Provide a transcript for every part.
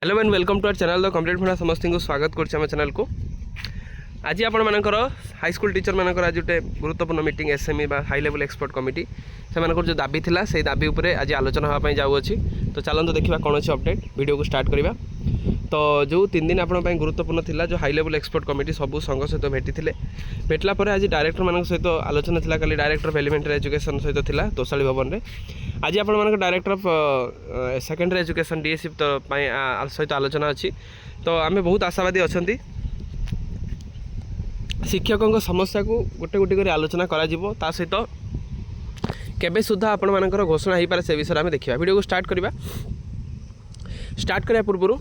Hello and welcome to our channel the complete Funda समस्त को स्वागत कर चैनल को। आज आपण मानकर हाई स्कूल टीचर मानकर आज गोटे गुरुत्वपूर्ण मीटिंग एसएमई बा हाई लेवल एक्सपर्ट कमिटी से जो दाबी थिला से दाबी उपरे आज आलोचना होगा जाऊँगी। तो चलते देखा कौन अच्छी अपडेट वीडियो को स्टार्ट करवा। तो जो 3 दिन आपण गुरुत्वपूर्ण थिला जो हाई लेवल एक्सपर्ट कमिटी सबू संघ सहित भेटी भेटला आज डायरेक्टर मान सहित आलोचना थिला। कल डायरेक्टर ऑफ एलिमेंटरी एजुकेशन सहित थिला तोशाली भवन में। आज आपण मान director of secondary education DSC सहित आलोचना अच्छी। तो आम बहुत आशावादी अच्छा शिक्षकों समस्या को गोटे गोटे कर आलोचना करा सहित केबे सुधा आपण मानकर घोषणा हो पारे से विषय में देखा। वीडियो को स्टार्ट करने पूर्व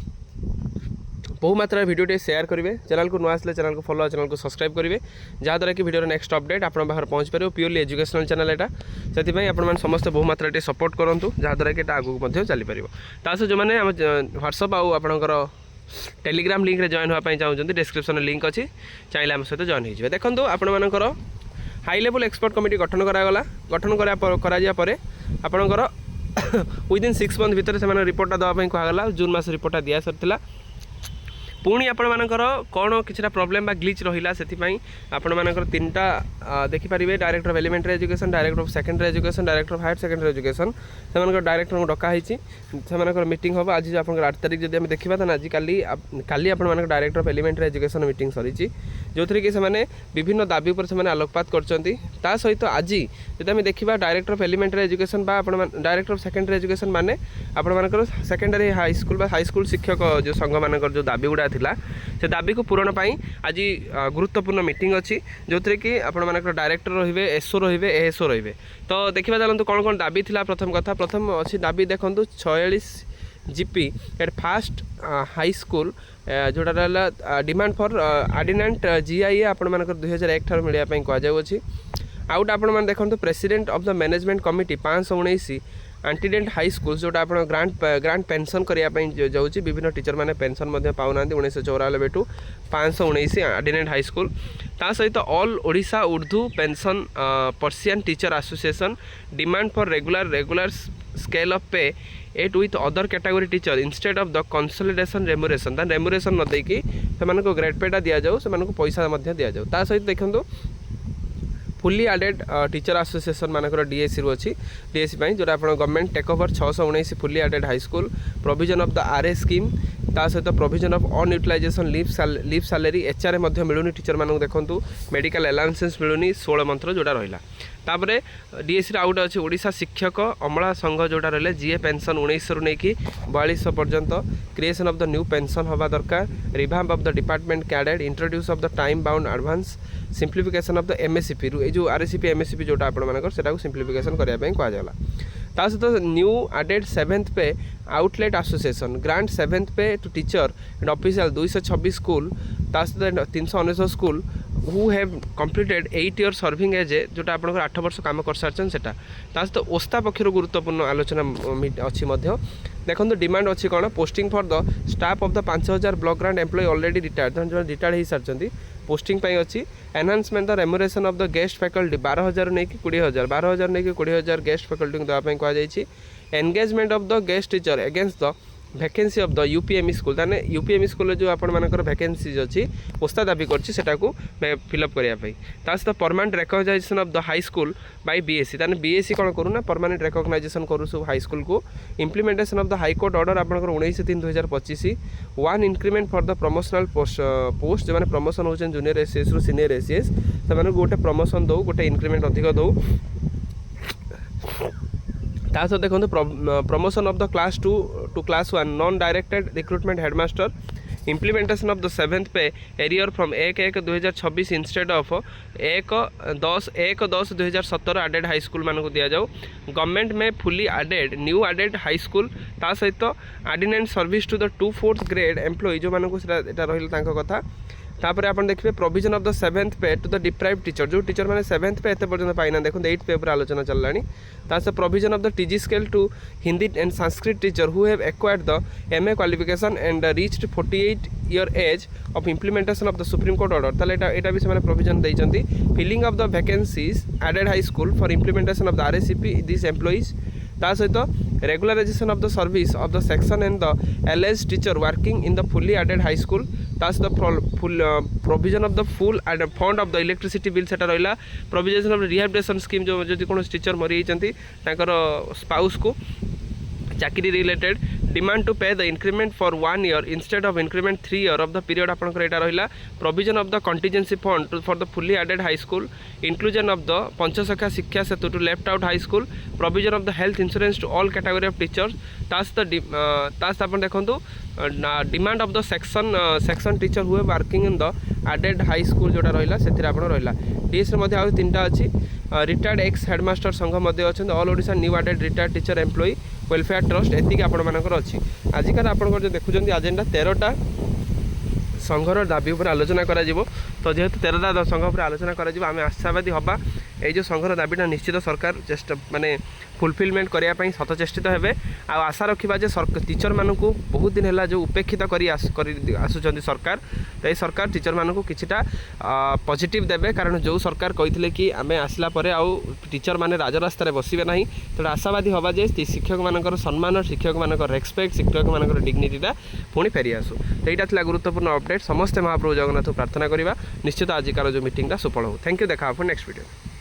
बहु मात्रा वीडियो शेयर करेंगे। चैनल को नुआ आसले चैनल को फॉलो चैनल को सब्सक्राइब करेंगे जहाँद्वारा कि वीडियो नेक्स्ट अपडेट आप पहुँच पारे। प्योरली एजुकेशनल चैनल एटा से आप समस्त बहु मात्रा सपोर्ट करूँ जहाँद्वारा कि आगे चली पार। तास जो मैंने व्हाट्सअप आपर टेलीग्राम लिंक रे जॉइन होगा चाहते डिस्क्रिप्शन लिंक अच्छी चाहिए आम सहित जॉइन हो। देखो आपर हाई लेवल एक्सपर्ट कमिटी गठन करागला। गठन करापर आपणकर विदिन 6 मंथ भितर से रिपोर्टा देवाई कहगला। जून मास रिपोर्टा दि सारी पुणी आपण मानकर कौन किसी प्रोब्लेम बा ग्लिच रहा से आपण मानकर 3टा देखिपारे। Director of elementary education, director of secondary education, director of higher secondary education से डायरेक्टर को डकाई से मीटिंग हम आज आप 8 तारीख जब आम देखा तो आज काली आपण director of elementary education meeting सरी जो थी कि विभिन्न दाबी पर से आलोकपात कर सहित आज जब आम देखा director of elementary education director of secondary education माने आपण सेकेंडरी हाई स्कूल शिक्षक जो संघ मानकर जो दाबी गुड़ा थिला से दाबी को पूरण पाई आज गुरुत्वपूर्ण मीटिंग अच्छी जो थी कि आपण मानकर डायरेक्टर रहिबे, एसओ रहिबे, एएसओ रहिबे। तो देखा चलते कौन कौन दाबी थिला। प्रथम कथा प्रथम अच्छी दाबी देखु 46 जीपी एट फास्ट हाई स्कूल जोटा रहा डिमांड फॉर आर्डिनेंट जीआईए आपण मानकर 2001 ठार मिलिया पई कहुछि। आउट आपण मान देखो president of the management committee 519 एंटीडेंट हाई स्कूल जोटा आप ग्रांट पेंशन करने जाऊँगी। विभिन्न टीचर मैंने पेंशन पाऊना 1994 टू 519 एंटीडेंट हाई स्कूल। ता सहित all Odisha Urdu pension Persian teacher association demand for regular scale of pay at with other category teacher instead of the consolidation remuneration. Remuneration न देकी से ग्रेड पेटा दि जाऊ से पैसा दि जाऊ। ता सहित देखो फुली एडेड टीचर एसोसिएशन मानकर डीएससी अच्छी डीएससी जोटा आप government take over 619 fully aided high school provision of the RA scheme ता सहित provision of unutilisation leave salary HRA मिलूनी टीचर मानक देखूँ मेडिकल अलाउंसेस मिलूनी 16 मंथ जोड़ा रहा। तापर डीएससी आउट अच्छे ओडिशा शिक्षक अमला संघ जोटा रहा जीए पेंशन 1900 रु नहीं 4200 पर्यंत creation of the new pension हवा दरकार। Revamp of the department cadet introduce of the time bound advance simplification of the MSCP ये जो आरएससीपी एमएससीपी जोटा आपण मानकर सेटा को सिंप्लिफिकेशन करने कहला। ता सहित न्यू एडेड 7th पे outlet association grant 7th pay to teacher and official 226 school ता सहित 319 school who have completed 8 years serving as जोटा आप 8 वर्ष काम कर सारी से सहित ओस्ता पक्षर गुरुत्वपूर्ण आलोचना अच्छी देखो डिमांड अच्छी कौन posting for the staff of the 5000 block grant employ already retired जो रिटायर्ड हो सारी पोस्टिंग अच्छी। Enhancement the remuneration of the guest faculty 12000 नहीं 20000 12000 नहीं 20000 गेस्ट फैकल्टी को देवाई कहुई। Engagement of the guest teacher against the vacancy of the UPME school ताने यूपीएमई स्कूल जो आपण मानकर वैकेंसीज अच्छी पोस्ता दाबी कर फिलअप करने सहित permanent recognisation of the high school by BSc ताने बीएससी कौन करूँ ना परमानेंट रिकग्नाइजेशन करूँ हाई स्कूल को। Implementation of the high court order आपंकर 19/3/2025 1 increment for the promotional post जो मैंने प्रमोशन होती जूनियर एसीएस रु सीनियर एसीएस से गोटे प्रमोशन दो गोटे इंक्रीमेंट अधिक दो। ता सहित देखो promotion of the class 2 to class 1 non directed recruitment headmaster implementation of the 7th pay arrear from 1/1/2026 instead of 1/10/2017 aided high school मानक दि जाऊ। गवर्नमेंट में fully aided new aided high school ता सहित ordinate service to the 2/4 grade employ जो मानक रहा कथा। तापर आप देखिए provision of the 7th pay to the deprive teacher जो टीचर मैंने 7th पे एत पर्यटन पाइना देखो 8th पे आलोचना चललानी। तासे provision of the TG scale to Hindi and Sanskrit teacher who have acquired the MA qualification and reached 48 year age of implementation of the supreme court order ताले एटा भी से प्रोविजन देइचंती। Filling of the vacancies aided high school for implementation of the RSCP this employees ता सहित regularisation of the service of the section and the LAs teacher working in the fully aided high school ता सहित full provision of the full fund of the electricity bill सेटा रहा provision of rehabilitation scheme जो जदि कौन teacher मरी जाती spouse को चाकरी related demand to pay the increment for 1 year instead of increment 3 year of the period आपंकर यहाँ रहा provision of the contingency fund for the fully aided high school inclusion of the Panchasakha Shiksha Setu to left out high school provision of the health insurance to all category of teachers तास आप देखो demand of the section teacher who working in the aided high school जोटा रहा से रहा DS आउ 3टा अच्छी retired x headmaster संघ अच्छा all Odisha new aided retired teacher employee welfare trust एतिक आपर अच्छी आजिकार आप देखुं एजेंडा 13टा संघर दाबी उपर आलोचना करा तो जेहेतु 13टा संघ उपर आलोचना करा आम आशावादी हवा ये संघर दाबीटा निश्चित सरकार चेष्टा माने फुलफिलमेंट करने सतचेष्टित हेबे आशा रखा जे टीचर मानू बहुत दिन है जो उपेक्षित आसुँच सरकार तो ये सरकार टीचर मानू किछिटा पॉजिटिव देबे कारण जो सरकार कही कि आम आसला आउ टीचर माने राजरास्तार बसबे ना तो आशावादी हवा जे शिक्षक मान सम्मान शिक्षक मान रेस्पेक्ट शिक्षक मान डिग्निटीटा पुणी फेरी आसू तो यहाँ गुरुत्वपूर्ण अपडेट समस्ते महाप्रभु जगन्नाथ प्रार्थना करवा निश्चित आजिकार जो मीटिंगटा सफल हो थैंक यू देखा नेक्स्ट वीडियो।